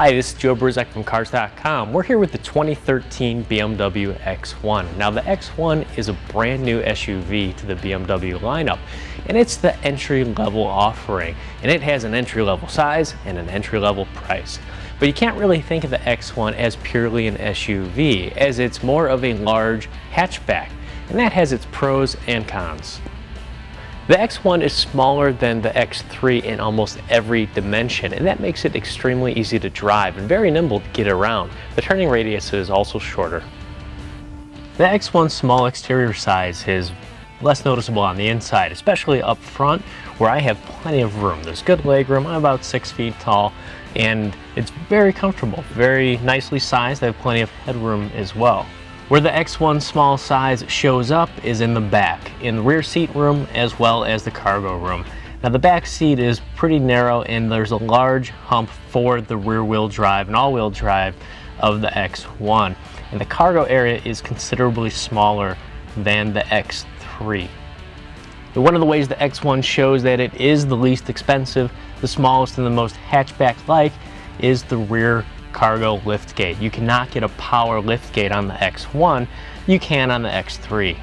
Hi, this is Joe Bruzek from Cars.com. We're here with the 2013 BMW X1. Now the X1 is a brand new SUV to the BMW lineup, and it's the entry-level offering, and it has an entry-level size and an entry-level price. But you can't really think of the X1 as purely an SUV, as it's more of a large hatchback, and that has its pros and cons. The X1 is smaller than the X3 in almost every dimension, and that makes it extremely easy to drive and very nimble to get around. The turning radius is also shorter. The X1's small exterior size is less noticeable on the inside, especially up front where I have plenty of room. There's good leg room. I'm about 6 feet tall, and it's very comfortable, very nicely sized. I have plenty of headroom as well. Where the X1 small size shows up is in the back, in the rear seat room as well as the cargo room. Now the back seat is pretty narrow, and there's a large hump for the rear wheel drive and all wheel drive of the X1. And the cargo area is considerably smaller than the X3. One of the ways the X1 shows that it is the least expensive, the smallest and the most hatchback-like, is the rear cargo liftgate. You cannot get a power liftgate on the X1, you can on the X3.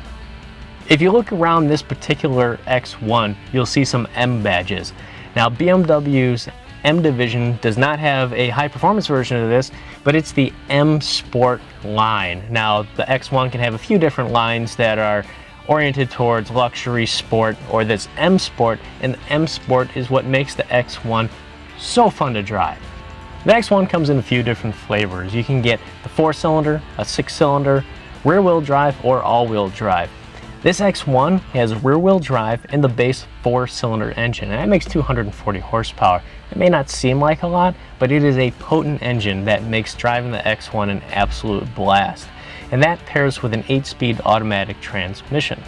If you look around this particular X1, you'll see some M badges. Now BMW's M division does not have a high performance version of this, but it's the M Sport line. Now the X1 can have a few different lines that are oriented towards luxury sport, or this M Sport, and the M Sport is what makes the X1 so fun to drive. The X1 comes in a few different flavors. You can get the 4-cylinder, a 6-cylinder, rear-wheel drive, or all-wheel drive. This X1 has rear-wheel drive and the base 4-cylinder engine, and that makes 240 horsepower. It may not seem like a lot, but it is a potent engine that makes driving the X1 an absolute blast. And that pairs with an 8-speed automatic transmission.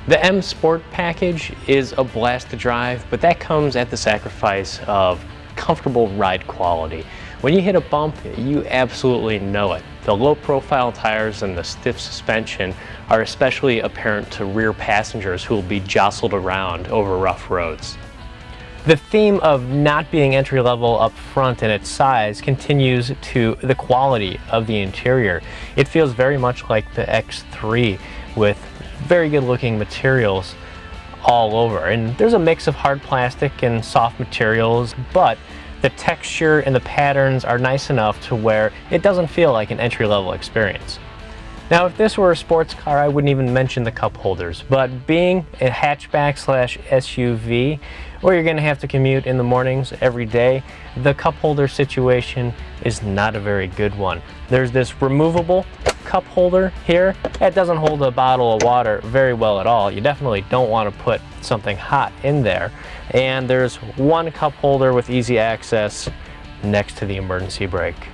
The M Sport package is a blast to drive, but that comes at the sacrifice of comfortable ride quality. When you hit a bump, you absolutely know it. The low profile tires and the stiff suspension are especially apparent to rear passengers who will be jostled around over rough roads. The theme of not being entry level up front in its size continues to the quality of the interior. It feels very much like the X3 with very good looking materials all over, and there's a mix of hard plastic and soft materials, but the texture and the patterns are nice enough to where it doesn't feel like an entry-level experience. Now if this were a sports car, I wouldn't even mention the cup holders, but being a hatchback slash SUV where you're going to have to commute in the mornings every day, the cup holder situation is not a very good one. There's this removable cup holder here that doesn't hold a bottle of water very well at all. You definitely don't want to put something hot in there. And there's one cup holder with easy access next to the emergency brake.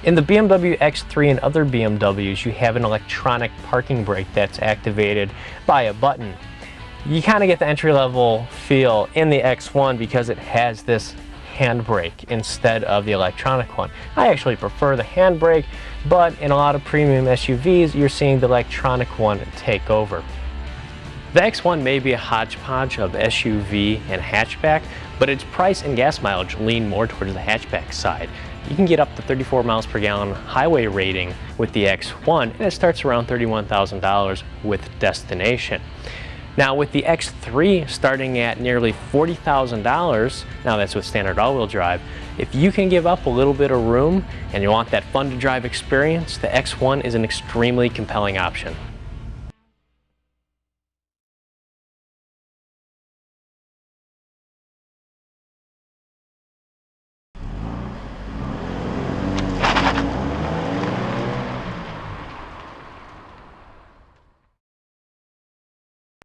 In the BMW X3 and other BMWs, you have an electronic parking brake that's activated by a button. You kind of get the entry-level feel in the X1 because it has this handbrake instead of the electronic one. I actually prefer the handbrake, but in a lot of premium SUVs, you're seeing the electronic one take over. The X1 may be a hodgepodge of SUV and hatchback, but its price and gas mileage lean more towards the hatchback side. You can get up to 34 miles per gallon highway rating with the X1, and it starts around $31,000 with destination. Now with the X3 starting at nearly $40,000, now that's with standard all-wheel drive, if you can give up a little bit of room and you want that fun to drive experience, the X1 is an extremely compelling option.